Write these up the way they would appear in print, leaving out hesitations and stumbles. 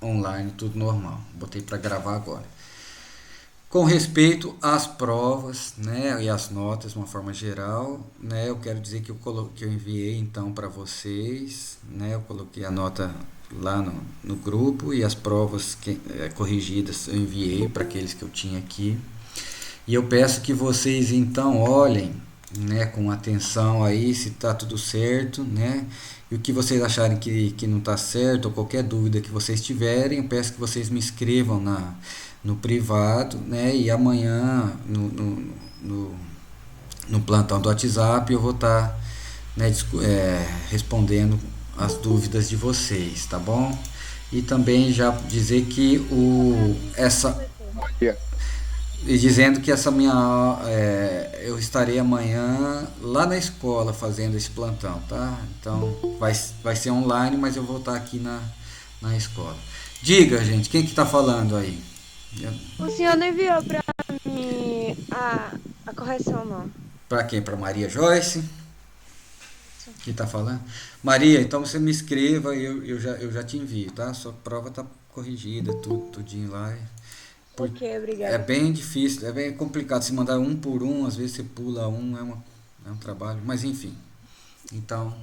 online, tudo normal. Botei para gravar agora. Com respeito às provas, né, e às notas de uma forma geral, né, eu quero dizer que que eu enviei então para vocês, né, eu coloquei a nota lá no grupo e as provas corrigidas eu enviei para aqueles que eu tinha aqui. E eu peço que vocês então olhem, né, com atenção aí se está tudo certo, né? E o que vocês acharem que não está certo ou qualquer dúvida que vocês tiverem, eu peço que vocês me escrevam no privado, né? E amanhã no, no plantão do WhatsApp eu vou estar, né, respondendo as dúvidas de vocês, tá bom? E também já dizer que Sim, professor. e dizendo que essa minha eu estarei amanhã lá na escola fazendo esse plantão, tá? Então vai ser online, mas eu vou estar aqui na escola. Diga, gente, quem que tá falando aí? O senhor não enviou para mim a correção, não. Para quem? Para Maria Joyce, Isso. que tá falando? Maria, então você me escreva e eu já te envio, tá? Sua prova tá corrigida, tudinho lá. Por- Ok, É obrigada. bem difícil, é bem complicado. Se mandar um por um, às vezes você pula um, é um trabalho. Mas enfim, então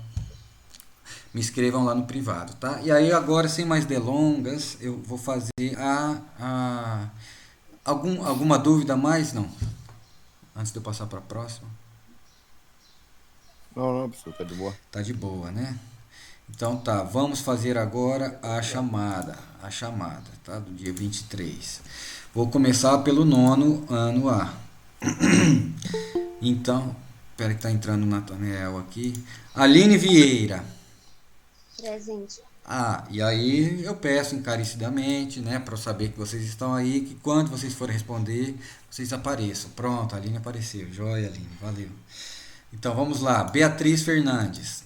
me escrevam lá no privado, tá? E aí agora, sem mais delongas, eu vou fazer alguma dúvida a mais? Não, antes de eu passar para a próxima. Não, não, professor, tá de boa. Tá de boa, né? Então tá, vamos fazer agora a chamada, tá? Do dia 23. Vou começar pelo nono ano A. Então, espera que tá entrando o Natanael aqui. Aline Vieira. Presente. Ah, e aí eu peço encarecidamente, né, para eu saber que vocês estão aí, que quando vocês forem responder, vocês apareçam. Pronto, a Aline apareceu. Joia, Aline, valeu. Então vamos lá. Beatriz Fernandes,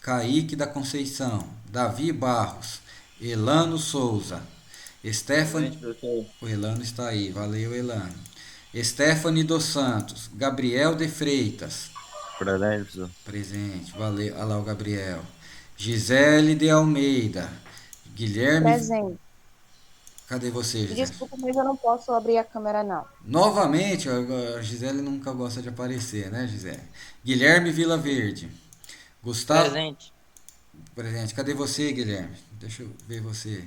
Kaique da Conceição, Davi Barros, Elano Souza, Stephanie. Presente, professor. O Elano está aí, valeu, Elano. Stephanie dos Santos, Gabriel de Freitas, Presente, professor. presente, valeu. Olha lá o Gabriel. Gisele de Almeida. Guilherme. Presente. Cadê você, Gisele? Desculpa, mas eu não posso abrir a câmera, não. Novamente, a Gisele nunca gosta de aparecer, né, Gisele? Guilherme Vila Verde. Gustavo. Presente. Presente. Cadê você, Guilherme? Deixa eu ver você.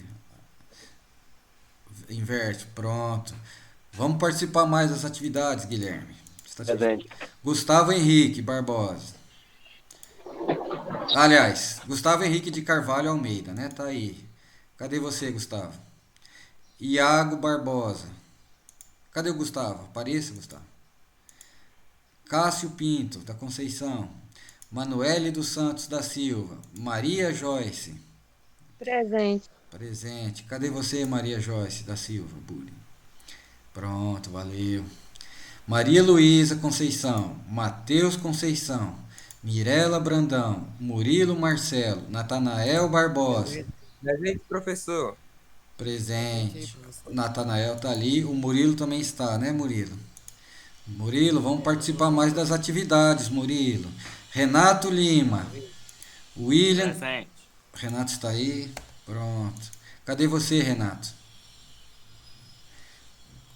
Inverte. Pronto. Vamos participar mais das atividades, Guilherme. Presente. Gustavo Henrique Barbosa. Aliás, Gustavo Henrique de Carvalho Almeida, né? Tá aí. Cadê você, Gustavo? Iago Barbosa. Cadê o Gustavo? Apareça, Gustavo. Cássio Pinto, da Conceição. Manuele dos Santos da Silva. Maria Joyce. Presente. Presente. Cadê você, Maria Joyce da Silva? Bullying. Pronto, valeu. Maria Luísa Conceição. Matheus Conceição. Mirela Brandão. Murilo Marcelo. Natanael Barbosa. Presente, professor. Presente aí, Presente. professor. Natanael tá ali. O Murilo também está, né, Murilo? Murilo, vamos participar mais das atividades, Murilo. Renato Lima. William. Presente. Renato está aí. Pronto. Cadê você, Renato?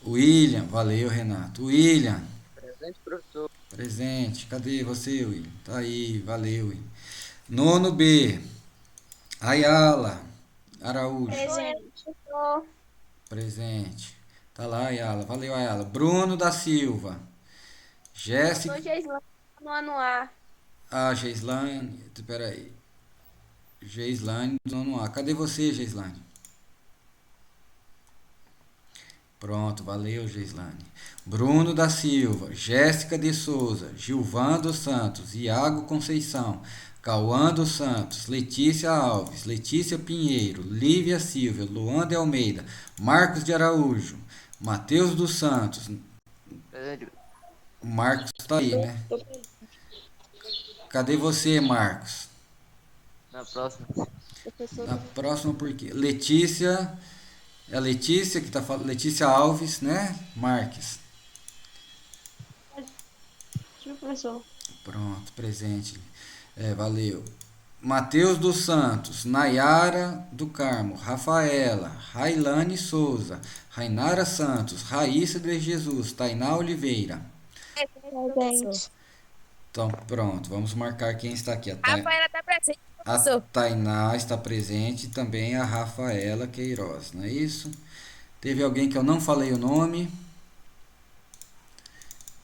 William. Valeu, Renato. William. Presente, professor. Presente. Cadê você, William? Tá aí. Valeu, William. Nono B. Ayala Araújo. Presente. Presente. Tá lá, Ayala. Valeu, Ayala. Bruno da Silva. Sou Jéssica. Geislan, no ano A. Ah, Geislane. Espera aí. Geislane do nono A. Cadê você, Geislane? Pronto, valeu, Geislane. Bruno da Silva, Jéssica de Souza, Gilvan dos Santos, Iago Conceição, Cauã dos Santos, Letícia Alves, Letícia Pinheiro, Lívia Silva, Luan de Almeida, Marcos de Araújo, Matheus dos Santos. Presente. O Marcos tá aí, né? Tô presente. Cadê você, Marcos? Na próxima. Na Professora. próxima, porque Letícia, é a Letícia que tá falando, Letícia Alves, né? Marques. Professor. Pronto, presente. É, valeu. Matheus dos Santos, Nayara do Carmo, Rafaela, Railane Souza, Rainara Santos, Raíssa de Jesus, Tainá Oliveira. Presente. Então, pronto, vamos marcar quem está aqui. Rafaela tá presente, A professor. Tainá está presente e também a Rafaela Queiroz, não é isso? Teve alguém que eu não falei o nome?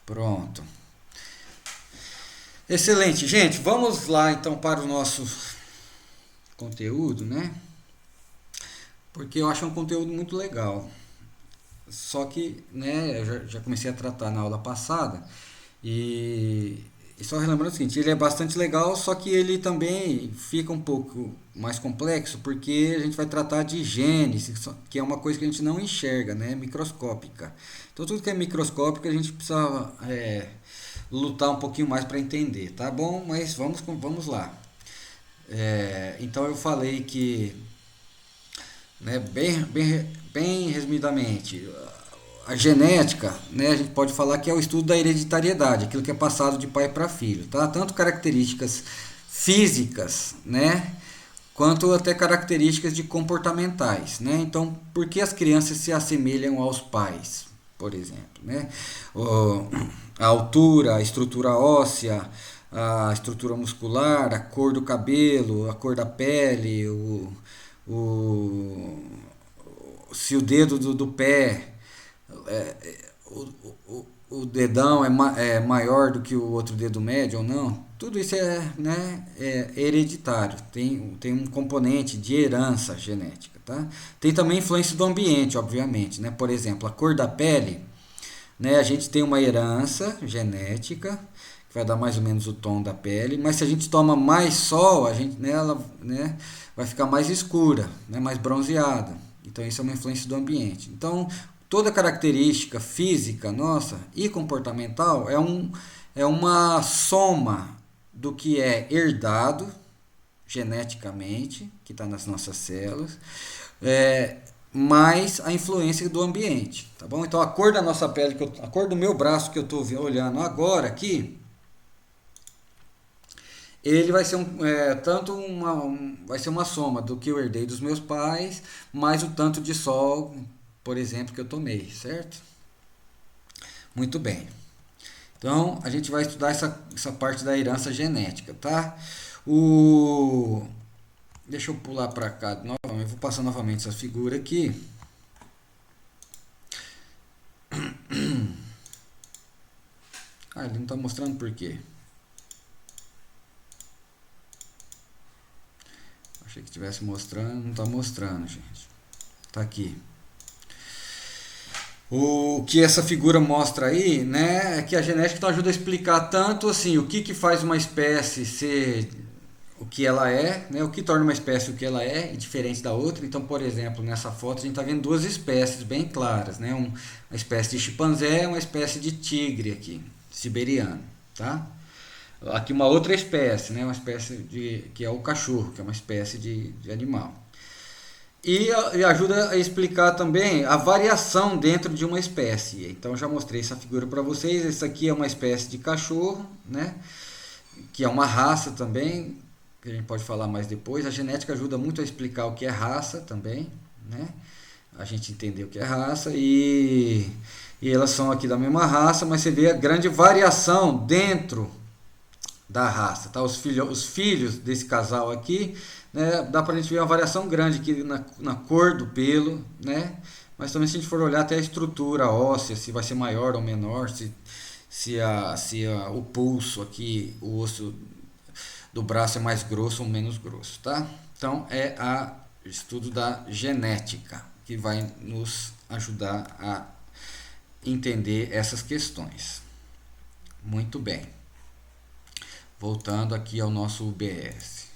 Pronto. Excelente, gente. Vamos lá então para o nosso conteúdo, né? Porque eu acho um conteúdo muito legal. Só que, né, eu já comecei a tratar na aula passada e só relembrando o seguinte, ele é bastante legal, só que ele também fica um pouco mais complexo porque a gente vai tratar de genes, que é uma coisa que a gente não enxerga, né, microscópica. Então tudo que é microscópico a gente precisa lutar um pouquinho mais para entender, tá bom? Mas vamos lá. Então eu falei que, né, bem resumidamente, a genética, né, a gente pode falar que é o estudo da hereditariedade, aquilo que é passado de pai para filho, tá? Tanto características físicas, né, quanto até características de comportamentais, né? Então, por que as crianças se assemelham aos pais, por exemplo, né? A altura, a estrutura óssea, a estrutura muscular, a cor do cabelo, a cor da pele, se o dedo do pé, o dedão é maior do que o outro dedo médio ou não, tudo isso é hereditário, tem um componente de herança genética, tá? Tem também influência do ambiente, obviamente, né? Por exemplo, a cor da pele, né? A gente tem uma herança genética que vai dar mais ou menos o tom da pele, mas se a gente toma mais sol, ela, né, vai ficar mais escura, né, mais bronzeada. Então isso é uma influência do ambiente. Então toda característica física nossa e comportamental é uma soma do que é herdado geneticamente, que está nas nossas células, mais a influência do ambiente, tá bom? Então a cor da nossa pele, a cor do meu braço que eu estou olhando agora aqui, ele vai ser vai ser uma soma do que eu herdei dos meus pais, mais o tanto de sol, por exemplo, que eu tomei, certo? Muito bem. Então, a gente vai estudar essa parte da herança genética, tá? Deixa eu pular para cá novamente, eu vou passar novamente essa figura aqui. Ele não está mostrando por quê? Achei que estivesse mostrando, não está mostrando, gente. Está aqui. O que essa figura mostra aí, né, é que a genética então ajuda a explicar tanto assim o que faz uma espécie ser o que ela é, né, o que torna uma espécie o que ela é, e diferente da outra. Então, por exemplo, nessa foto a gente está vendo duas espécies bem claras, né, uma espécie de chimpanzé e uma espécie de tigre aqui, siberiano, tá? Aqui uma outra espécie, né, uma espécie que é o cachorro, que é uma espécie de animal. E ajuda a explicar também a variação dentro de uma espécie. Então já mostrei essa figura para vocês. Essa aqui é uma espécie de cachorro, né? Que é uma raça também, que a gente pode falar mais depois. A genética ajuda muito a explicar o que é raça também, né? A gente entender o que é raça e elas são aqui da mesma raça, mas você vê a grande variação dentro da raça, tá? Os filhos desse casal aqui, né, dá pra gente ver uma variação grande aqui na cor do pelo, né? Mas também se a gente for olhar até a estrutura óssea, se vai ser maior ou menor, se o pulso aqui, o osso do braço é mais grosso ou menos grosso, tá? Então é o estudo da genética que vai nos ajudar a entender essas questões. Muito bem. Voltando aqui ao nosso UBS.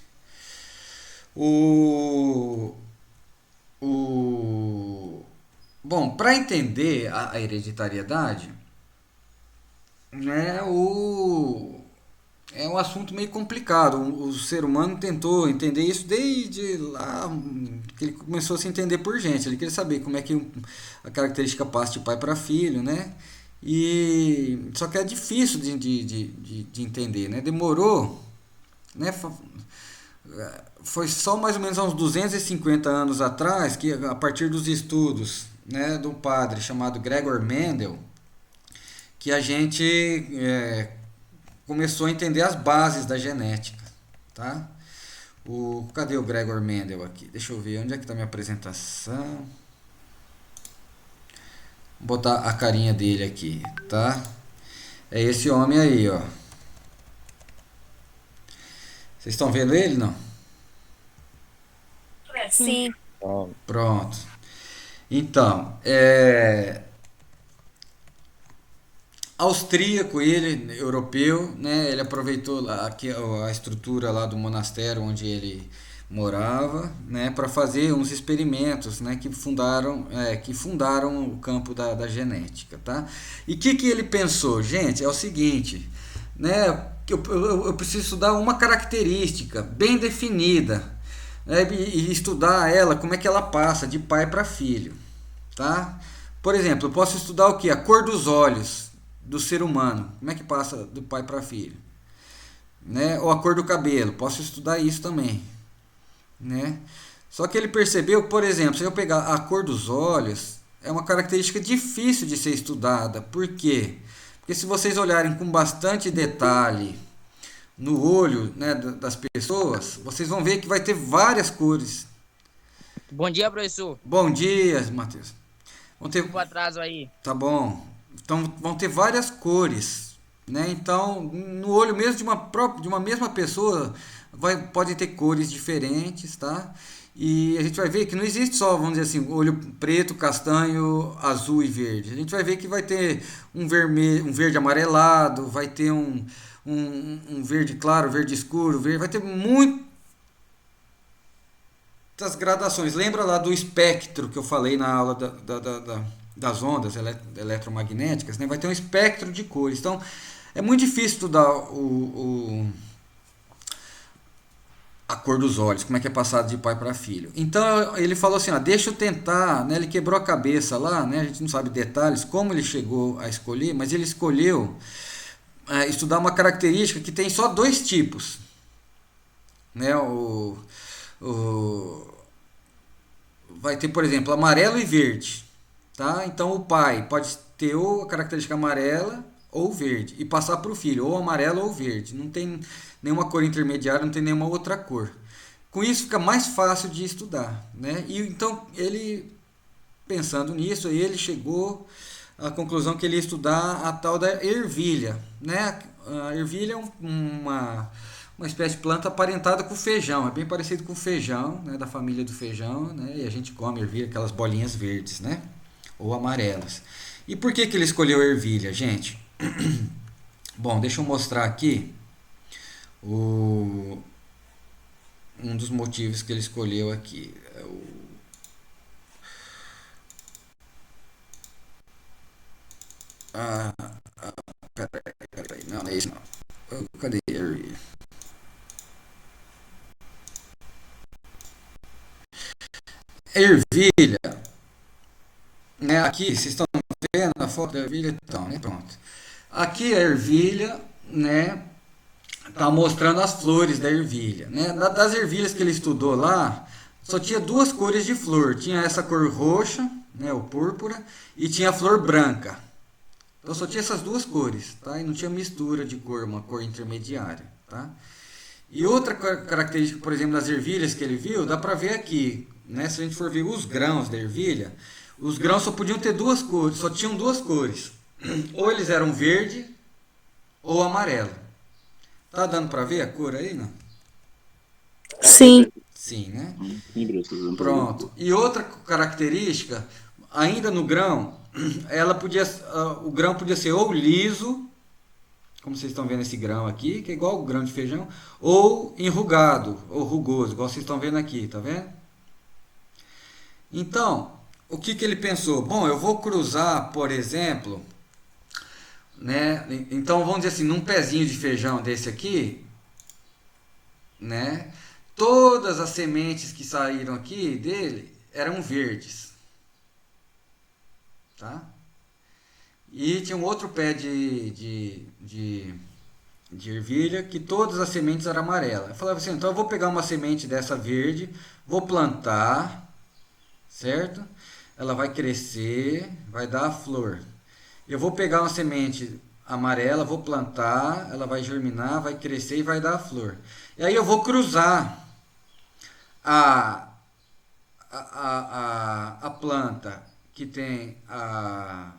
Bom, para entender a hereditariedade, né, é um assunto meio complicado. O ser humano tentou entender isso desde lá que ele começou a se entender por gente. Ele queria saber como é que a característica passa de pai para filho, né? Só que é difícil de entender, né? Demorou, né, Foi só mais ou menos há uns 250 anos atrás que, a partir dos estudos, né, do padre chamado Gregor Mendel, que a gente começou a entender as bases da genética, tá? Cadê o Gregor Mendel aqui? Deixa eu ver, onde é que está minha apresentação? Vou botar a carinha dele aqui, tá? É esse homem aí, ó. Vocês estão vendo ele, não? Sim. Pronto. Então, austríaco ele, europeu, né? Ele aproveitou aqui a estrutura lá do monastério onde ele morava, né? Para fazer uns experimentos, né? Que fundaram o campo da genética, tá? E o que ele pensou? Gente, é o seguinte, né? Eu preciso estudar uma característica bem definida, né? E estudar ela, como é que ela passa de pai para filho, tá? Por exemplo, eu posso estudar o que? A cor dos olhos do ser humano, como é que passa do pai para filho, né? Ou a cor do cabelo, posso estudar isso também, né? Só que ele percebeu, por exemplo, se eu pegar a cor dos olhos, é uma característica difícil de ser estudada. Por quê? Porque se vocês olharem com bastante detalhe no olho, né, das pessoas, vocês vão ver que vai ter várias cores. Bom dia, professor. Bom dia, Matheus. Vão ter... Desculpa o atraso aí. Tá bom. Então vão ter várias cores, né? Então no olho mesmo de uma mesma pessoa pode ter cores diferentes, tá? E a gente vai ver que não existe só, vamos dizer assim, olho preto, castanho, azul e verde. A gente vai ver que vai ter um vermelho, um verde amarelado, vai ter um verde claro, verde escuro, vai ter muitas gradações. Lembra lá do espectro que eu falei na aula das ondas eletromagnéticas, né? Vai ter um espectro de cores. Então, é muito difícil estudar a cor dos olhos, como é que é passado de pai para filho. Então, ele falou assim, deixa eu tentar, né? Ele quebrou a cabeça lá, né? A gente não sabe detalhes, como ele chegou a escolher, mas ele escolheu estudar uma característica que tem só dois tipos, né? Vai ter, por exemplo, amarelo e verde. Tá? Então o pai pode ter ou a característica amarela ou verde e passar para o filho, ou amarelo ou verde. Não tem nenhuma cor intermediária, não tem nenhuma outra cor. Com isso fica mais fácil de estudar, né? E então ele, pensando nisso, ele chegou à conclusão que ele ia estudar a tal da ervilha, né? A ervilha é uma espécie de planta aparentada com feijão, é bem parecido com o feijão, né? Da família do feijão, né? E a gente come ervilha, aquelas bolinhas verdes, né? Ou amarelas. E por que ele escolheu ervilha, gente? Bom, deixa eu mostrar aqui um dos motivos que ele escolheu aqui. Peraí, não é isso não. Cadê a ervilha? Ervilha, né? Aqui vocês estão vendo a foto da ervilha, então, né? Pronto. Aqui a ervilha, né? Tá mostrando as flores da ervilha, né? Das ervilhas que ele estudou lá, só tinha duas cores de flor. Tinha essa cor roxa, né? O púrpura, e tinha a flor branca. Então só tinha essas duas cores, tá? E não tinha mistura de cor, uma cor intermediária, tá? E outra característica, por exemplo, das ervilhas que ele viu, dá para ver aqui, né? Se a gente for ver os grãos da ervilha, os grãos só podiam ter duas cores, só tinham duas cores. Ou eles eram verde ou amarelo. Tá dando para ver a cor aí, não? Sim. Sim, né? Pronto. E outra característica, ainda no grão, o grão podia ser ou liso, como vocês estão vendo esse grão aqui, que é igual o grão de feijão, ou enrugado, ou rugoso, igual vocês estão vendo aqui, tá vendo? Então, o que ele pensou? Bom, eu vou cruzar, por exemplo, né? Então, vamos dizer assim, num pezinho de feijão desse aqui, né? Todas as sementes que saíram aqui dele eram verdes, tá? E tinha um outro pé de de ervilha, que todas as sementes eram amarelas. Eu falava assim, então eu vou pegar uma semente dessa verde, vou plantar, certo? Ela vai crescer, vai dar a flor. Eu vou pegar uma semente amarela, vou plantar, ela vai germinar, vai crescer e vai dar a flor. E aí eu vou cruzar a, a planta que tem a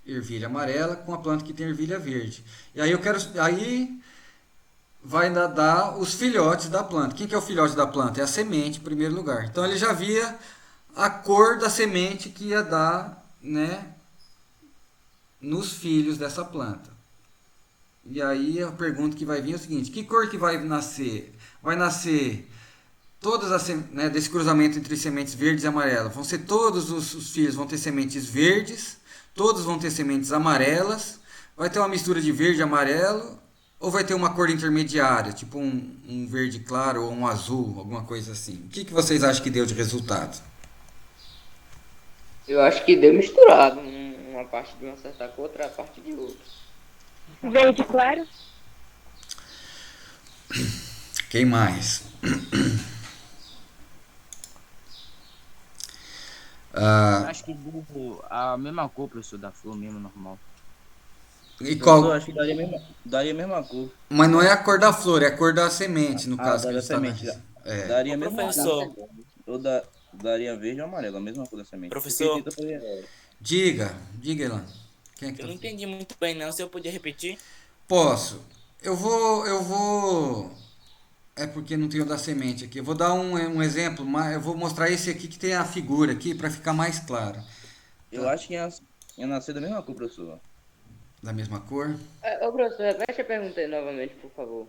ervilha amarela com a planta que tem ervilha verde. E aí aí vai dar os filhotes da planta. Quem que é o filhote da planta? É a semente, em primeiro lugar. Então ele já via a cor da semente que ia dar, né, nos filhos dessa planta. E aí a pergunta que vai vir é o seguinte: que cor que vai nascer? Vai nascer todas as, né, desse cruzamento entre sementes verdes e amarelas. Vão ser todos os filhos vão ter sementes verdes, todos vão ter sementes amarelas. Vai ter uma mistura de verde e amarelo, ou vai ter uma cor intermediária, tipo um verde claro ou um azul, alguma coisa assim. O que vocês acham que deu de resultado? Eu acho que deu misturado. Uma parte de uma certa cor, outra parte de outra. Verde claro? Quem mais? Acho que deu a mesma cor, professor, da flor mesmo, normal. E Professor, qual? acho que daria a mesma cor. Mas não é a cor da flor, é a cor da semente, no caso que Da você está semente. Daria a mesma Professor, cor. Daria verde ou amarelo, a mesma cor da semente. Professor. Diga, Elan. Quem é que eu tá não entendi muito bem não, se eu podia repetir. Posso. Eu vou. É porque não tem o da semente aqui. Eu vou dar um exemplo, mas eu vou mostrar esse aqui que tem a figura aqui para ficar mais claro. Eu acho que ia nascer da mesma cor, professor. Da mesma cor? Ô, professor, repete a pergunta aí novamente, por favor.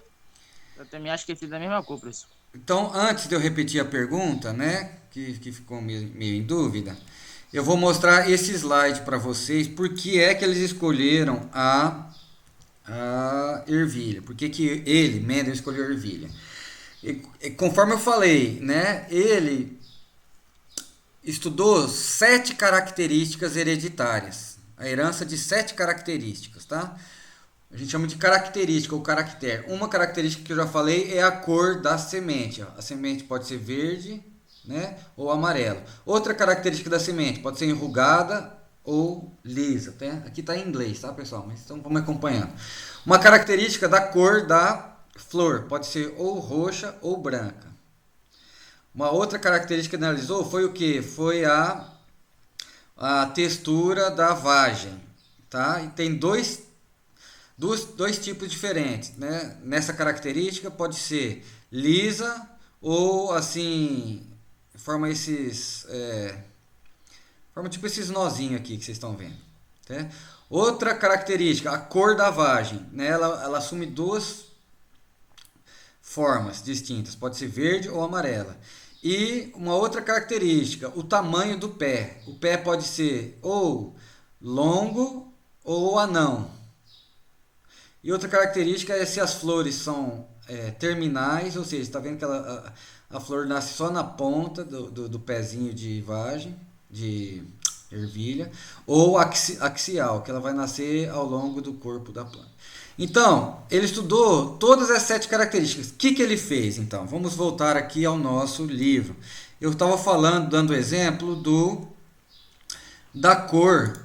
Eu também acho que esse é da mesma cor, professor. Então, antes de eu repetir a pergunta, né, que ficou meio em dúvida, eu vou mostrar esse slide para vocês, por que é que eles escolheram a ervilha, por que ele, Mendel, escolheu a ervilha. E conforme eu falei, né, ele estudou 7 características hereditárias, a herança de 7 características, tá? A gente chama de característica ou caractere. Uma característica que eu já falei é a cor da semente. Ó. A semente pode ser verde, né, ou amarela. Outra característica da semente pode ser enrugada ou lisa. Aqui está em inglês, tá, pessoal? Mas então vamos acompanhando. Uma característica da cor da flor pode ser ou roxa ou branca. Uma outra característica que analisou foi o que? Foi a textura da vagem. Tá? E tem dois tipos diferentes, né? Nessa característica pode ser lisa ou assim, forma tipo esses nozinhos aqui que vocês estão vendo, tá? Outra característica, a cor da vagem, né? Ela assume 2 formas distintas, pode ser verde ou amarela. E uma outra característica, o tamanho do pé. O pé pode ser ou longo ou anão. E outra característica é se as flores são terminais, ou seja, está vendo que a flor nasce só na ponta do pezinho de vagem, de ervilha, ou axial, que ela vai nascer ao longo do corpo da planta. Então, ele estudou todas as 7 características. O que ele fez, então? Vamos voltar aqui ao nosso livro. Eu estava dando exemplo da cor,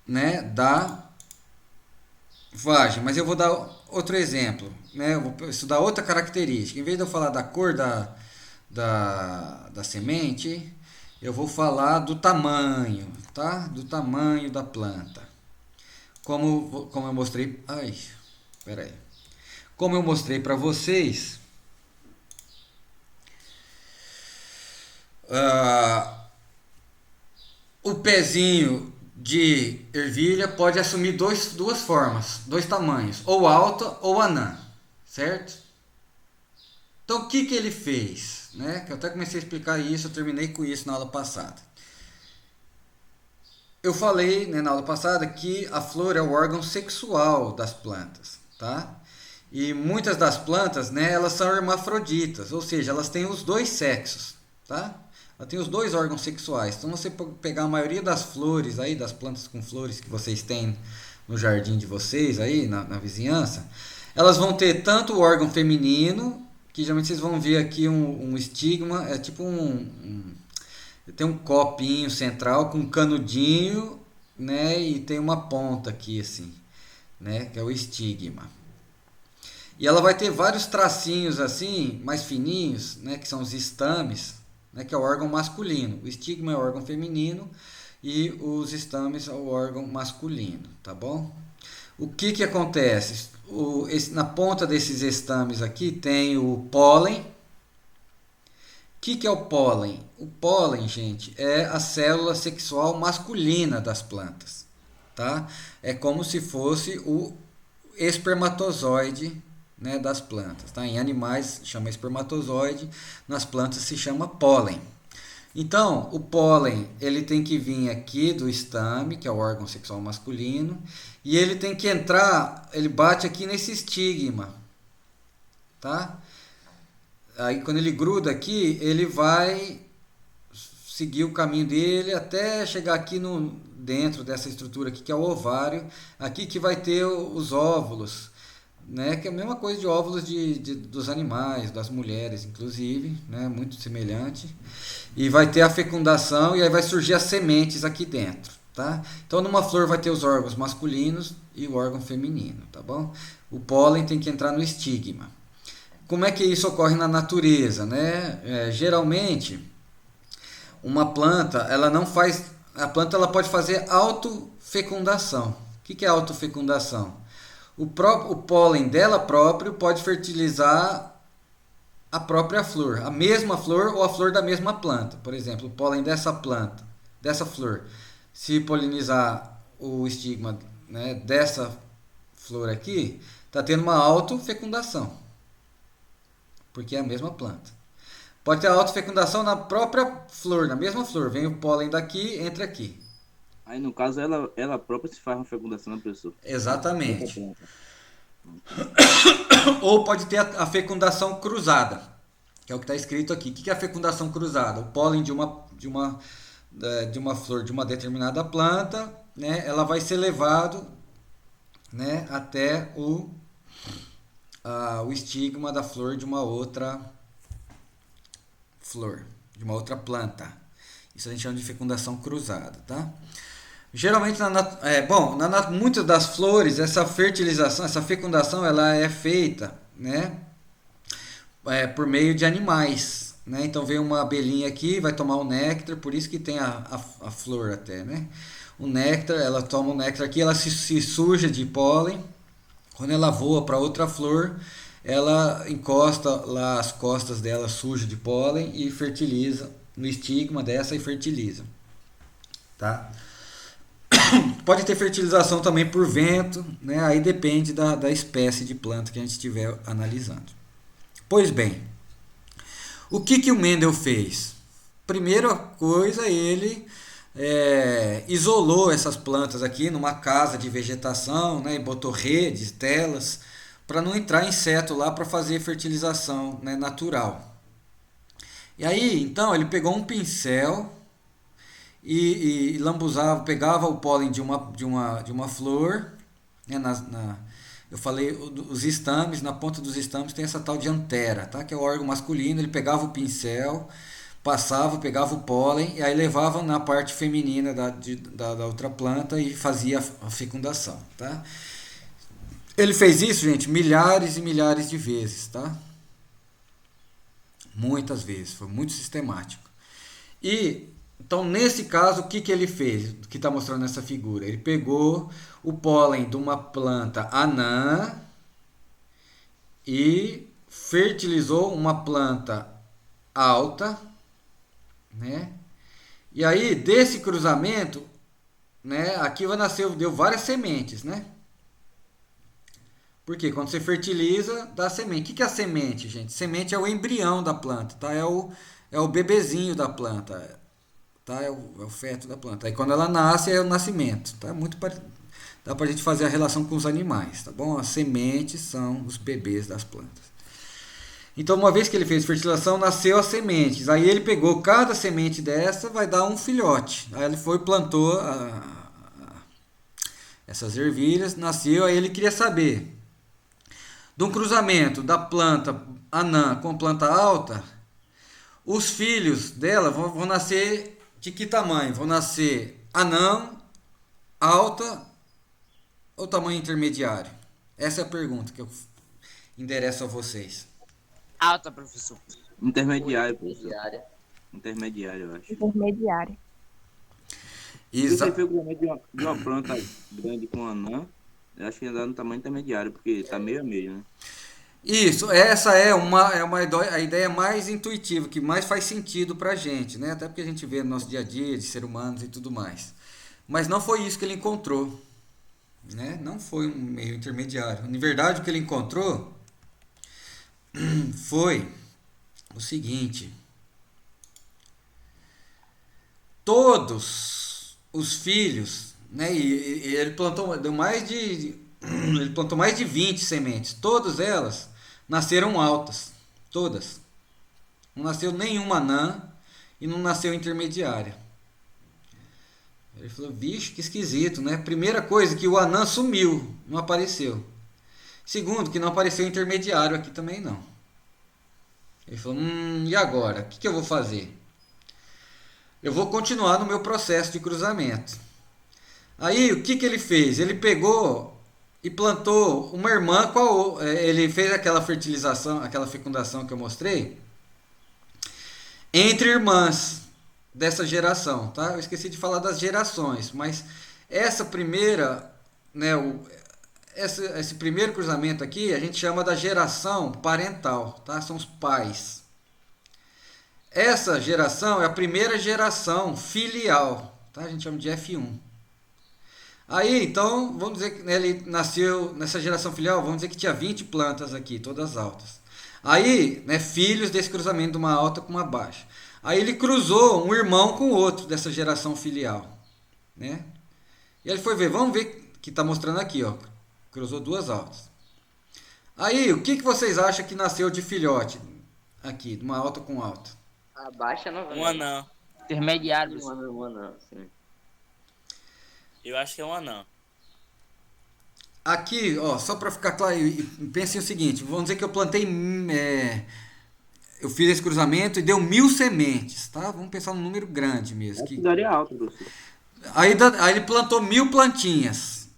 né, da vagem, mas eu vou dar outro exemplo, né? Eu vou estudar outra característica. Em vez de eu falar da cor da semente, eu vou falar do tamanho, tá? Do tamanho da planta. Como eu mostrei... Como eu mostrei para vocês, o pezinho de ervilha pode assumir duas formas, 2 tamanhos, ou alta ou anã, certo? Então o que ele fez? Né? Que eu até comecei a explicar isso, eu terminei com isso na aula passada. Eu falei, né, na aula passada que a flor é o órgão sexual das plantas, tá? E muitas das plantas, né, elas são hermafroditas, ou seja, elas têm os 2 sexos, tá? Ela tem os 2 órgãos sexuais. Então você pegar a maioria das flores aí, das plantas com flores que vocês têm no jardim de vocês aí, na vizinhança, Elas vão ter tanto o órgão feminino, que geralmente vocês vão ver aqui um estigma, é tipo tem um copinho central com um canudinho, né, e tem uma ponta aqui assim, né, que é o estigma. E ela vai ter vários tracinhos assim, mais fininhos, né, que são os estames, né, que é o órgão masculino. O estigma é o órgão feminino e os estames é o órgão masculino, tá bom? O que acontece? Na ponta desses estames aqui tem o pólen. O que é o pólen? O pólen, gente, é a célula sexual masculina das plantas, tá? É como se fosse o espermatozoide, né, das plantas, tá? Em animais chama espermatozoide, nas plantas se chama pólen. Então, o pólen, ele tem que vir aqui do estame, que é o órgão sexual masculino, e ele tem que entrar, ele bate aqui nesse estigma, tá? Aí quando ele gruda aqui, ele vai seguir o caminho dele até chegar aqui dentro dessa estrutura aqui, que é o ovário, aqui que vai ter os óvulos, né, que é a mesma coisa de óvulos dos animais, das mulheres inclusive, né, muito semelhante, e vai ter a fecundação e aí vai surgir as sementes aqui dentro, tá? Então numa flor vai ter os órgãos masculinos e o órgão feminino, tá bom? O pólen tem que entrar no estigma. Como é que isso ocorre na natureza, né? Geralmente uma planta, a planta ela pode fazer autofecundação. O que é autofecundação? O pólen dela próprio pode fertilizar a própria flor, a mesma flor ou a flor da mesma planta. Por exemplo, o pólen dessa planta, dessa flor, se polinizar o estigma, né, dessa flor aqui, está tendo uma autofecundação, porque é a mesma planta. Pode ter autofecundação na própria flor, na mesma flor, vem o pólen daqui, entra aqui. Aí, no caso, ela própria se faz uma fecundação na pessoa. Exatamente. Ou pode ter a fecundação cruzada, que é o que está escrito aqui. O que é a fecundação cruzada? O pólen de uma flor de uma determinada planta, né, ela vai ser levado, né, até o estigma da flor de uma outra flor, de uma outra planta. Isso a gente chama de fecundação cruzada, tá? Geralmente, muitas das flores, essa fertilização, essa fecundação, ela é feita, né, por meio de animais, né? Então vem uma abelhinha aqui, vai tomar o néctar, por isso que tem a flor até, né? O néctar, ela toma o néctar aqui, ela se suja de pólen. Quando ela voa para outra flor, ela encosta lá as costas dela suja de pólen e fertiliza no estigma dessa e fertiliza, tá? Pode ter fertilização também por vento, né? Aí depende da espécie de planta que a gente estiver analisando. Pois bem, o que o Mendel fez? Primeira coisa, ele isolou essas plantas aqui numa casa de vegetação, né? E botou redes, telas, para não entrar inseto lá para fazer fertilização, né, natural. E aí, então, ele pegou um pincel e lambuzava, pegava o pólen de uma flor, né, eu falei os estames, na ponta dos estames tem essa tal de antera, tá, que é o órgão masculino. Ele pegava o pincel, passava, pegava o pólen e aí levava na parte feminina da outra planta e fazia a fecundação, tá? Ele fez isso, gente, milhares e milhares de vezes, tá? Muitas vezes, foi muito sistemático. E então, nesse caso, o que ele fez? Que está mostrando nessa figura? Ele pegou o pólen de uma planta anã e fertilizou uma planta alta, né? E aí, desse cruzamento, né, aqui deu várias sementes, né? Porque quando você fertiliza, dá semente. O que é a semente, gente? Semente é o embrião da planta, tá? É o bebezinho da planta, tá? É o feto da planta. Aí quando ela nasce, é o nascimento, tá? Dá pra gente fazer a relação com os animais, tá bom? As sementes são os bebês das plantas. Então, uma vez que ele fez fertilização, nasceu as sementes. Aí ele pegou cada semente dessa, vai dar um filhote. Aí ele foi e plantou essas ervilhas, nasceu. Aí ele queria saber, de um cruzamento da planta anã com planta alta, os filhos dela vão nascer de que tamanho? Vão nascer anã, alta ou tamanho intermediário? Essa é a pergunta que eu endereço a vocês. Alta, professor. Intermediário, professor. Diária. Intermediário, eu acho. Intermediário. Se você Exa fez o cruzamento de uma planta grande com anã, eu acho que ainda dá no tamanho intermediário, porque tá meio a meio, né? Isso, essa a ideia mais intuitiva, que mais faz sentido pra gente, né? Até porque a gente vê no nosso dia a dia de ser humanos e tudo mais. Mas não foi isso que ele encontrou, né? Não foi um meio intermediário. Na verdade, o que ele encontrou foi o seguinte: todos os filhos, né? E ele plantou, ele plantou mais de 20 sementes. Todas elas nasceram altas, todas. Não nasceu nenhuma anã e não nasceu intermediária. Ele falou, vixe, que esquisito, né? Primeira coisa, que o anã sumiu, não apareceu. Segundo, que não apareceu intermediário aqui também não. Ele falou, e agora? O que eu vou fazer? Eu vou continuar no meu processo de cruzamento. Aí, o que ele fez? Ele pegou e plantou uma irmã com a, ele fez aquela fertilização, aquela fecundação que eu mostrei, entre irmãs dessa geração, tá? Eu esqueci de falar das gerações, mas essa primeira, né, esse primeiro cruzamento aqui, a gente chama da geração parental, tá? São os pais. Essa geração é a primeira geração filial, tá? A gente chama de F1. Aí, então, vamos dizer que ele nasceu nessa geração filial, vamos dizer que tinha 20 plantas aqui, todas altas. Aí, né, filhos desse cruzamento de uma alta com uma baixa. Aí ele cruzou um irmão com outro dessa geração filial, né? E ele foi ver, vamos ver que está mostrando aqui, ó. Cruzou duas altas. Aí, o que vocês acham que nasceu de filhote aqui, de uma alta com alta? A baixa não. Um anão. Intermediário, Um professor. anão, um anão, sim. Eu acho que é um anão. Aqui, ó, só para ficar claro, pensem o seguinte, vamos dizer que eu plantei, eu fiz esse cruzamento e deu 1000 sementes, tá? Vamos pensar num número grande mesmo. Acho que daria alto, professor. Aí ele plantou 1000 plantinhas,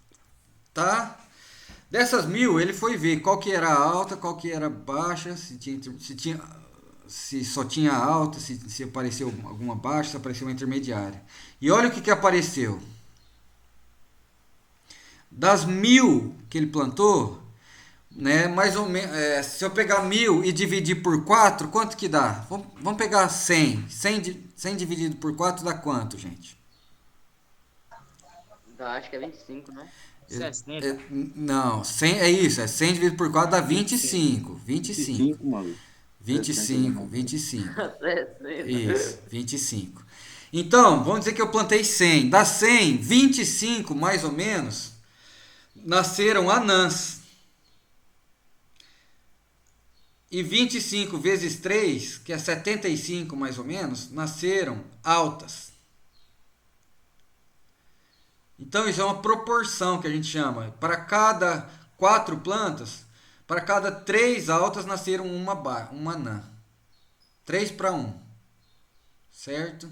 tá? Dessas 1000, ele foi ver qual que era alta, qual que era baixa, se só tinha alta, se apareceu alguma baixa, se apareceu uma intermediária. E olha o que apareceu. Das 1000 que ele plantou, né, mais ou menos, se eu pegar 1000 e dividir por 4, quanto que dá? Vamos pegar 100. 100 dividido por 4 dá quanto, gente? Dá, acho que é 25, né? 60. Não, 100 é isso, 100 dividido por 4 dá 25. 25, maluco. 25. É, Isso, 25. Então, vamos dizer que eu plantei 100. Das 100, 25 mais ou menos nasceram anãs. E 25 vezes 3, que é 75 mais ou menos, nasceram altas. Então isso é uma proporção que a gente chama. Para cada 4 plantas, para cada 3 altas nasceram uma anã. 3 para 1. Certo?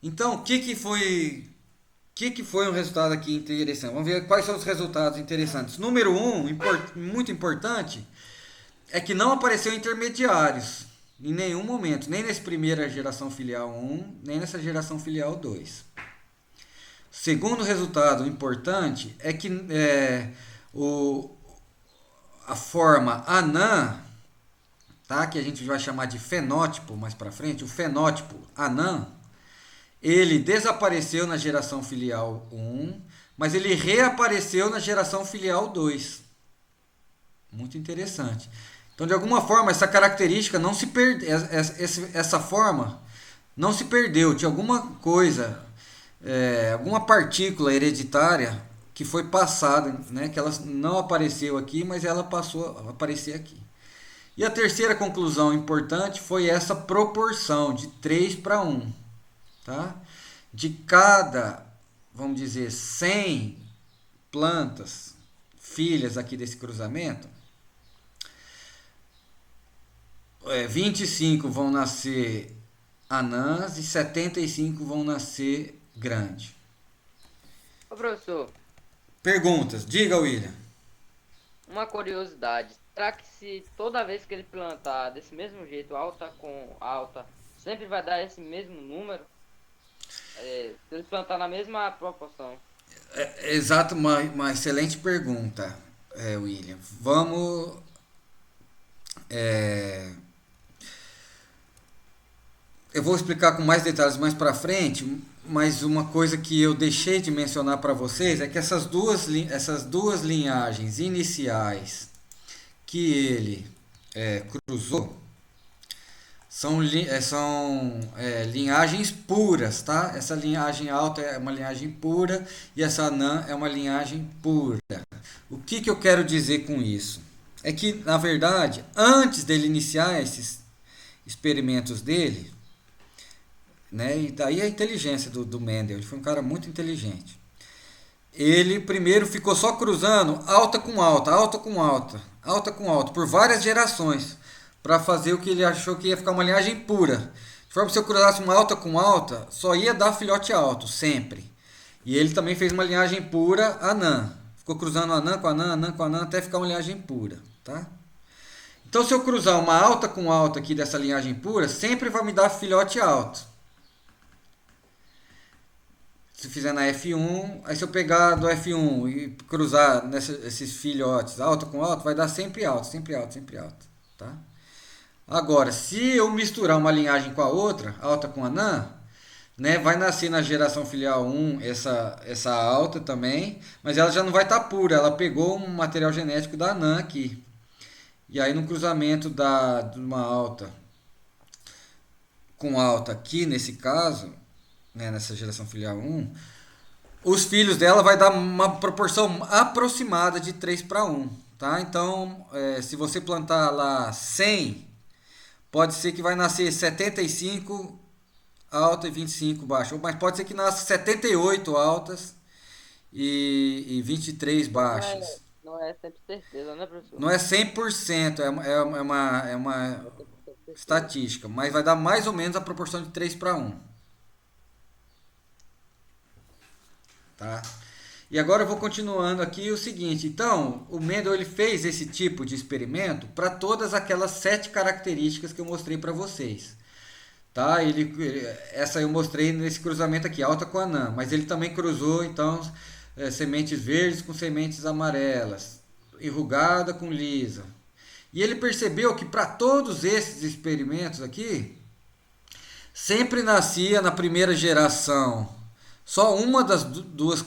Então, o que foi um resultado aqui interessante? Vamos ver quais são os resultados interessantes. Número 1, muito importante, é que não apareceu intermediários em nenhum momento, nem nessa primeira geração filial 1, nem nessa geração filial 2. Segundo resultado importante é que a forma anã, tá, que a gente vai chamar de fenótipo mais para frente, o fenótipo anã, ele desapareceu na geração filial 1, mas ele reapareceu na geração filial 2. Muito interessante. Então, de alguma forma, essa característica não se perdeu, essa forma não se perdeu. Tinha alguma coisa, alguma partícula hereditária que foi passada, né, que ela não apareceu aqui, mas ela passou a aparecer aqui. E a terceira conclusão importante foi essa proporção de 3 para 1. Tá? De cada, vamos dizer, 100 plantas, filhas aqui desse cruzamento, 25 vão nascer anãs e 75 vão nascer grande. Ô, professor, Perguntas. Diga, William. uma curiosidade. Será que se toda vez que ele plantar desse mesmo jeito, alta com alta, sempre vai dar esse mesmo número? Se ele plantar na mesma proporção. Exato, uma excelente pergunta, William. Vamos. Eu vou explicar com mais detalhes mais para frente, mas uma coisa que eu deixei de mencionar para vocês é que essas duas linhagens iniciais que ele cruzou são linhagens puras, tá? Essa linhagem alta é uma linhagem pura e essa anã é uma linhagem pura. O que eu quero dizer com isso? É que, na verdade, antes dele iniciar esses experimentos dele, né, e daí a inteligência do Mendel, ele foi um cara muito inteligente. Ele primeiro ficou só cruzando alta com alta, alta com alta, alta com alta, por várias gerações, para fazer o que ele achou que ia ficar uma linhagem pura. De forma que se eu cruzasse uma alta com alta, só ia dar filhote alto, sempre. E ele também fez uma linhagem pura anã. Ficou cruzando anã com anã, anã com anã, até ficar uma linhagem pura, tá? Então, se eu cruzar uma alta com alta aqui dessa linhagem pura, sempre vai me dar filhote alto. Se fizer na F1, aí se eu pegar do F1 e cruzar esses filhotes alta com alta, vai dar sempre alto, sempre alto, sempre alto, tá? Agora, se eu misturar uma linhagem com a outra, alta com anã, né, vai nascer na geração filial 1 essa alta também, mas ela já não vai estar pura, ela pegou um material genético da anã aqui. E aí no cruzamento de uma alta com alta aqui, nesse caso, né, nessa geração filial 1, os filhos dela vai dar uma proporção aproximada de 3:1, tá? Então, se você plantar lá 100, pode ser que vai nascer 75 alta e 25 baixa, mas pode ser que nasça 78 altas e 23 baixas. Não é sempre certeza, né, professor? Não é 100%, é uma estatística, mas vai dar mais ou menos a proporção de 3:1. Tá? E agora eu vou continuando aqui o seguinte. Então, o Mendel ele fez esse tipo de experimento para todas aquelas 7 características que eu mostrei para vocês. Tá? Essa eu mostrei nesse cruzamento aqui, alta com anã, mas ele também cruzou então sementes verdes com sementes amarelas, enrugada com lisa. E ele percebeu que para todos esses experimentos aqui, sempre nascia na primeira geração só uma das duas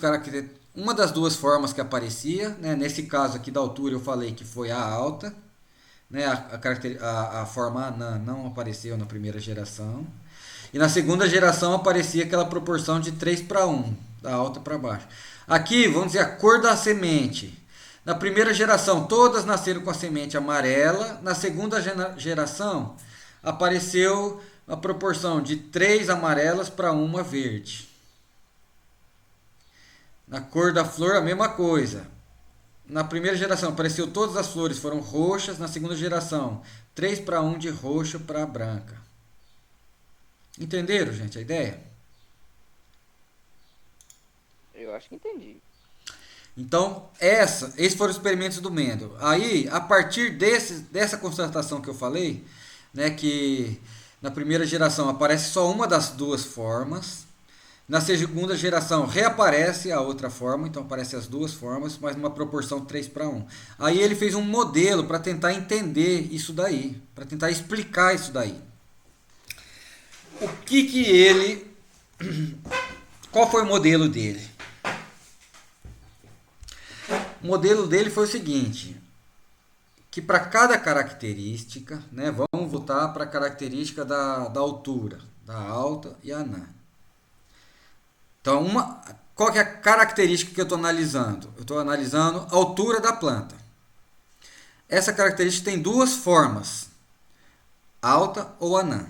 formas que aparecia, né? Nesse caso aqui da altura eu falei que foi a alta, né? A forma anã não apareceu na primeira geração. E na segunda geração aparecia aquela proporção de 3:1, da alta para baixo. Aqui, vamos dizer, a cor da semente. Na primeira geração, todas nasceram com a semente amarela. Na segunda geração, apareceu a proporção de 3 amarelas para 1 verde. Na cor da flor, a mesma coisa. Na primeira geração, apareceu todas as flores foram roxas. Na segunda geração, 3:1 de roxa para branca. Entenderam, gente, a ideia? Eu acho que entendi. Então, esses foram os experimentos do Mendel. Aí, a partir dessa constatação que eu falei, né, que na primeira geração aparece só uma das duas formas, na segunda geração reaparece a outra forma, então aparecem as duas formas, mas numa proporção 3:1. Aí ele fez um modelo para tentar entender isso daí, para tentar explicar isso daí. Qual foi o modelo dele? O modelo dele foi o seguinte, que para cada característica, né, vamos voltar para a característica da altura, da alta e anã. Então, qual que é a característica que eu estou analisando? Eu estou analisando a altura da planta. Essa característica tem duas formas, alta ou anã.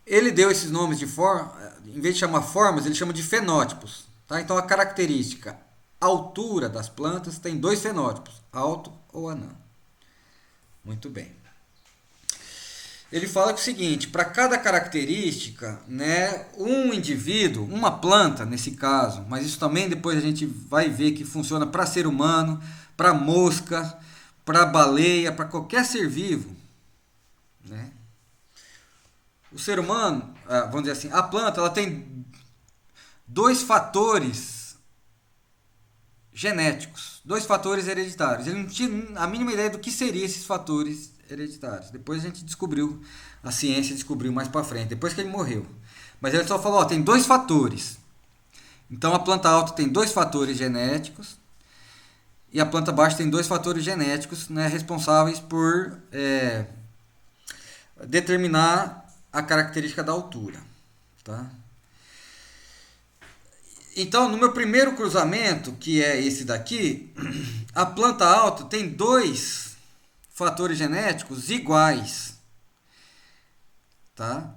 Ele deu esses nomes de forma, em vez de chamar formas, ele chama de fenótipos. Tá? Então, a característica altura das plantas tem 2 fenótipos, alto ou anã. Muito bem. ele fala que é o seguinte, para cada característica, né, um indivíduo, uma planta nesse caso, mas isso também depois a gente vai ver que funciona para ser humano, para mosca, para baleia, para qualquer ser vivo, né? O ser humano, vamos dizer assim, a planta, ela tem dois fatores genéticos, dois fatores hereditários. Ele não tinha a mínima ideia do que seriam esses fatores hereditários. Depois a gente descobriu, a ciência descobriu mais para frente, depois que ele morreu. Mas ele só falou, tem dois fatores. Então a planta alta tem dois fatores genéticos e a planta baixa tem dois fatores genéticos, né, responsáveis por determinar a característica da altura, tá? Então, no meu primeiro cruzamento, que é esse daqui, a planta alta tem dois fatores genéticos iguais, tá?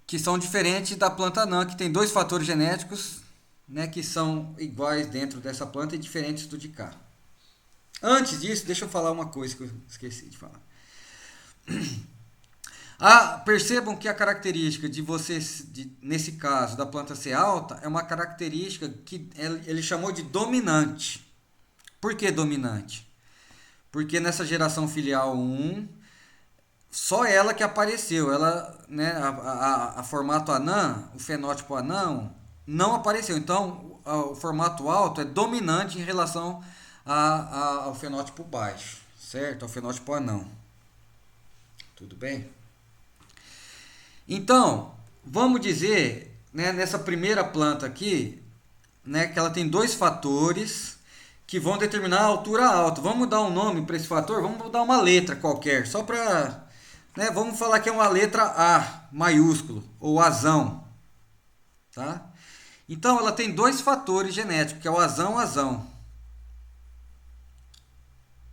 Que são diferentes da planta anã, que tem dois fatores genéticos, né, que são iguais dentro dessa planta e diferentes do de cá. Antes disso, deixa eu falar uma coisa que eu esqueci de falar. Percebam que a característica de você, nesse caso, da planta ser alta, é uma característica que ele chamou de dominante. Por que dominante? Porque nessa geração filial 1, só ela que apareceu. Ela, né, a formato anã, o fenótipo anão, não apareceu. Então, o formato alto é dominante em relação ao fenótipo baixo, certo? Ao fenótipo anão. Tudo bem? Então, vamos dizer, né, nessa primeira planta aqui, né, que ela tem dois fatores que vão determinar a altura alta. Vamos dar um nome para esse fator? Vamos dar uma letra qualquer, só para... né, vamos falar que é uma letra A, maiúsculo, ou azão. Tá? Então, ela tem dois fatores genéticos, que é o azão.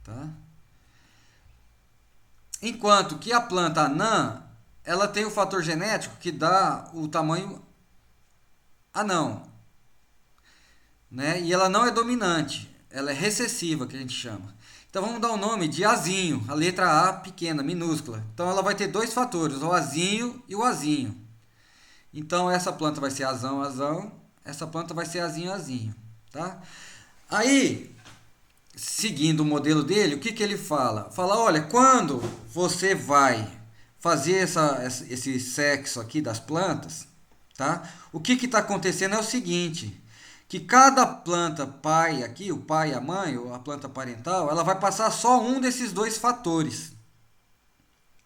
Tá? Enquanto que a planta anã, ela tem o fator genético que dá o tamanho anão, né? E ela não é dominante, ela é recessiva, que a gente chama. Então vamos dar o nome de azinho, a letra A pequena, minúscula. Então ela vai ter dois fatores, o azinho e o azinho. Então essa planta vai ser azão, essa planta vai ser azinho, tá? Aí, seguindo o modelo dele, o que ele fala? Fala, olha, quando você vai fazer esse sexo aqui das plantas, tá? O que está acontecendo é o seguinte, que cada planta pai aqui, o pai e a mãe, ou a planta parental, ela vai passar só um desses dois fatores,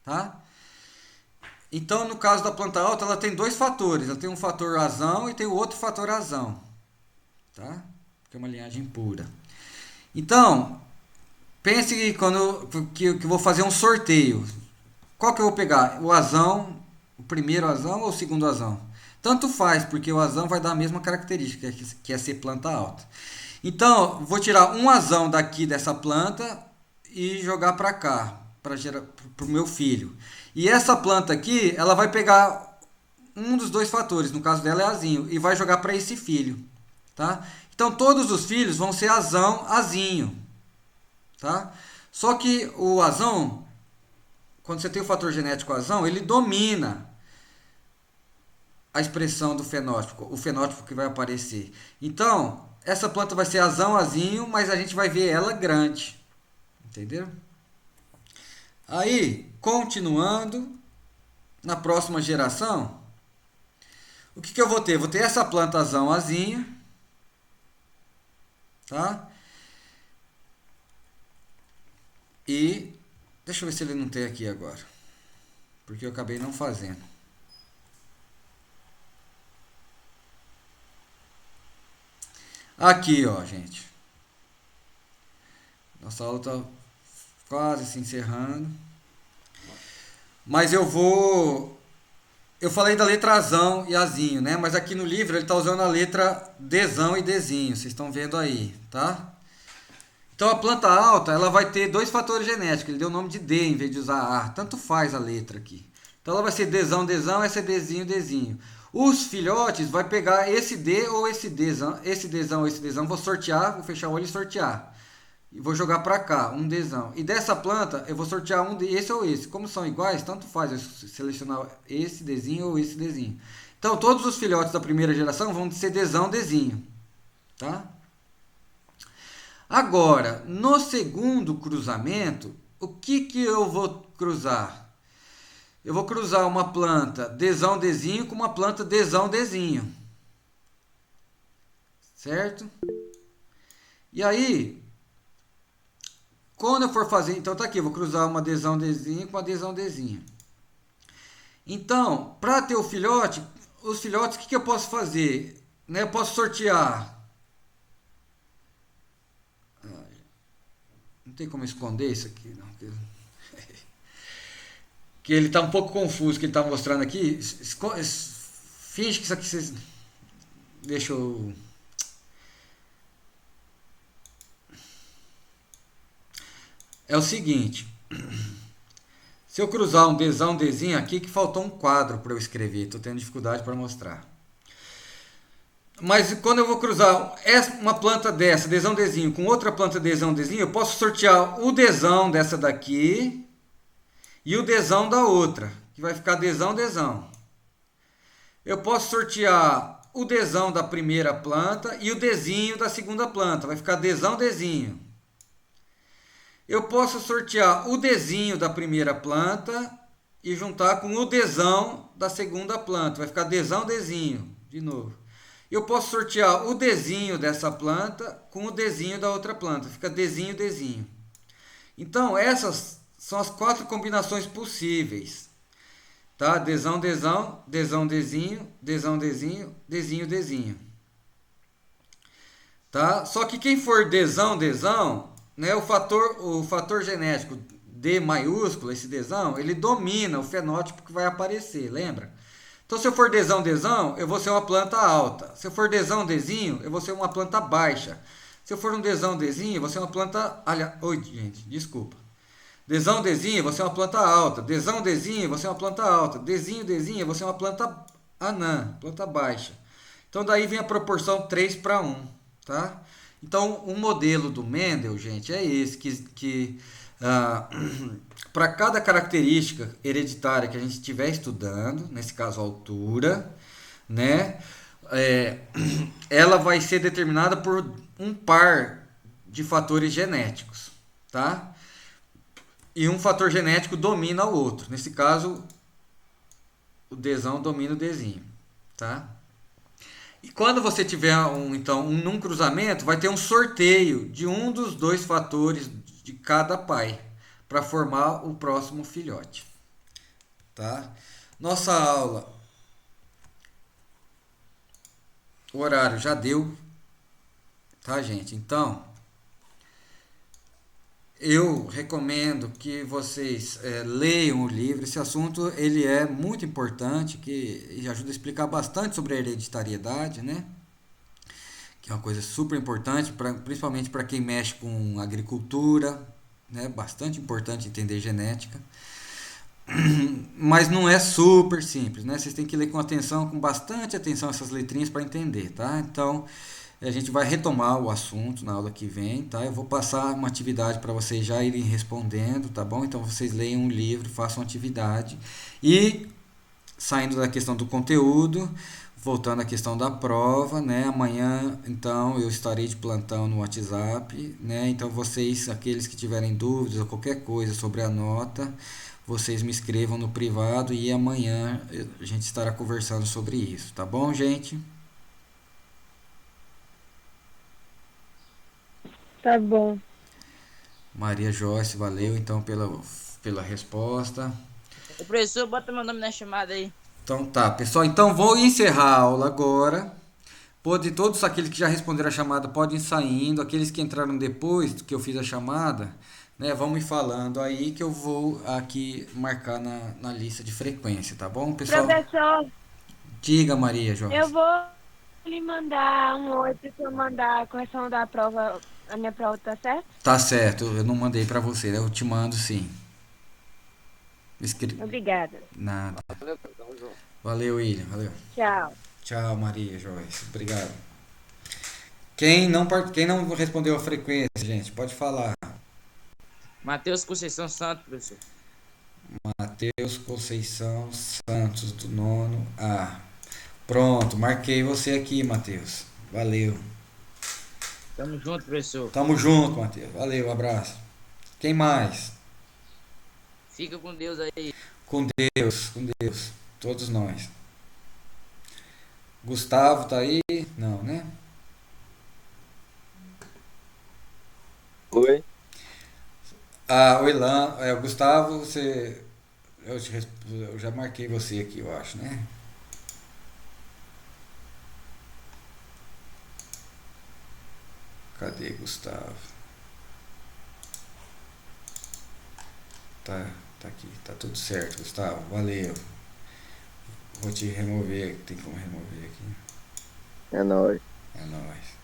tá? Então, no caso da planta alta, ela tem dois fatores, ela tem um fator azão e tem o outro fator azão, tá? Que é uma linhagem pura. Então, pense que eu vou fazer um sorteio. Qual que eu vou pegar? O azão, o primeiro azão ou o segundo azão? Tanto faz, porque o azão vai dar a mesma característica, que é ser planta alta. Então, vou tirar um azão daqui dessa planta e jogar para cá, para o meu filho. E essa planta aqui, ela vai pegar um dos dois fatores, no caso dela é azinho, e vai jogar para esse filho, tá? Então, todos os filhos vão ser azinho, tá? Só que o azão, quando você tem o fator genético azão, ele domina a expressão do fenótipo, o fenótipo que vai aparecer. Então, essa planta vai ser azinho, mas a gente vai ver ela grande. Entenderam? Aí, continuando, na próxima geração, o que eu vou ter? Vou ter essa planta azinho, tá? E deixa eu ver se ele não tem aqui agora, porque eu acabei não fazendo. Aqui, ó, gente. Nossa aula tá quase se encerrando. Mas eu falei da letra azão e azinho, né? Mas aqui no livro ele tá usando a letra dzão e dzinho. Vocês estão vendo aí, tá? Então a planta alta, ela vai ter dois fatores genéticos. Ele deu o nome de D em vez de usar A. Tanto faz a letra aqui. Então ela vai ser dzão, essa é dzinho. Os filhotes vai pegar esse D ou esse dzão, esse dzão. Vou sortear, vou fechar o olho e sortear. e vou jogar para cá, um Dzão. E dessa planta eu vou sortear esse ou esse. Como são iguais, tanto faz eu selecionar esse Dzinho ou esse Dzinho. Então todos os filhotes da primeira geração vão ser Dzão, Dzinho. Tá? Agora, no segundo cruzamento, o que eu vou cruzar? Eu vou cruzar uma planta Dzão, Dzinho com uma planta Dzão, Dzinho. Certo? E aí, quando eu for fazer, então tá aqui, eu vou cruzar uma Dzão, Dzinho com uma Dzão, Dzinho. Então, para ter o filhote, os filhotes, o que eu posso fazer? Né, eu posso sortear. Não tem como esconder isso aqui, não. Que ele está um pouco confuso, que ele está mostrando aqui. Finge que isso aqui vocês... Deixa eu... É o seguinte. Se eu cruzar um Dzão, Dzinho aqui, que faltou um quadro para eu escrever. Estou tendo dificuldade para mostrar. Mas quando eu vou cruzar uma planta dessa, Dzão, Dzinho, com outra planta Dzão, Dzinho, eu posso sortear o Dzão dessa daqui e o Dzão da outra, que vai ficar Dzão, Dzão. Eu posso sortear o Dzão da primeira planta e o Dzinho da segunda planta, vai ficar Dzão, Dzinho. Eu posso sortear o Dzinho da primeira planta e juntar com o Dzão da segunda planta, vai ficar Dzão, Dzinho, de novo. Eu posso sortear o Dzinho dessa planta com o Dzinho da outra planta. Fica Dzinho, Dzinho. Então, essas são as 4 combinações possíveis. Tá? Dzão, Dzão, Dzão, Dzinho, Dzão, Dzinho, Dzinho, Dzinho. Tá? Só que quem for Dzão, Dzão, né, o fator genético D maiúsculo, esse Dzão, ele domina o fenótipo que vai aparecer, lembra? Então, se eu for Dzão, Dzão, eu vou ser uma planta alta. Se eu for Dzão, Dzinho, eu vou ser uma planta baixa. Se eu for um Dzão, Dzinho, eu vou ser uma planta... Oi, gente, desculpa. Dzão, Dzinho, eu vou ser uma planta alta. Dzão, Dzinho, eu vou ser uma planta alta. Dzinho, Dzinho, eu vou ser uma planta anã, planta baixa. Então, daí vem a proporção 3:1, tá? Então, o modelo do Mendel, gente, é esse, que para cada característica hereditária que a gente estiver estudando, nesse caso a altura, né, ela vai ser determinada por um par de fatores genéticos, tá? E um fator genético domina o outro. Nesse caso, o Dzão domina o Dzinho, tá? E quando você tiver num cruzamento, vai ter um sorteio de um dos 2 fatores de cada pai para formar o próximo filhote, tá? Nossa aula, o horário já deu, tá, gente? Então, eu recomendo que vocês leiam o livro. Esse assunto ele é muito importante, que ajuda a explicar bastante sobre a hereditariedade, né? Que é uma coisa super importante, principalmente para quem mexe com agricultura, né? Bastante importante entender genética. Mas não é super simples, né? Vocês têm que ler com atenção, com bastante atenção essas letrinhas para entender, tá? Então, a gente vai retomar o assunto na aula que vem, tá? Eu vou passar uma atividade para vocês já irem respondendo, tá bom? Então, vocês leiam um livro, façam atividade. E, saindo da questão do conteúdo, voltando à questão da prova, né? Amanhã, então, eu estarei de plantão no WhatsApp, né? Então, vocês, aqueles que tiverem dúvidas ou qualquer coisa sobre a nota, vocês me escrevam no privado e amanhã a gente estará conversando sobre isso, tá bom, gente? Tá bom. Maria Joyce, valeu então pela resposta. Ô, professor, bota meu nome na chamada aí. Então tá, pessoal, então vou encerrar a aula agora. Todos aqueles que já responderam a chamada podem ir saindo, aqueles que entraram depois que eu fiz a chamada, né, vão me falando aí que eu vou aqui marcar na lista de frequência, tá bom, pessoal? Professor, Diga, Maria Joyce. eu vou lhe mandar um oi pra eu mandar a correção da prova, a minha prova, tá certo? Tá certo, eu não mandei pra você, né? Eu te mando sim. Obrigada. Nada. Valeu, William, valeu. Tchau. Tchau, Maria Joyce. Obrigado. Quem não respondeu a frequência, gente, pode falar. Matheus Conceição Santos, professor. Matheus Conceição Santos, do nono A. Pronto, marquei você aqui, Matheus. Valeu. Tamo junto, professor. Tamo junto, Matheus. Valeu, abraço. Quem mais? Fica com Deus aí. Com Deus, com Deus. Todos nós. Gustavo tá aí? Não, né? Oi. Oi, o Gustavo, eu já marquei você aqui, eu acho, né? Cadê Gustavo? Tá aqui, tá tudo certo, Gustavo, valeu. Vou te remover, tem como remover aqui. É nóis. É nóis.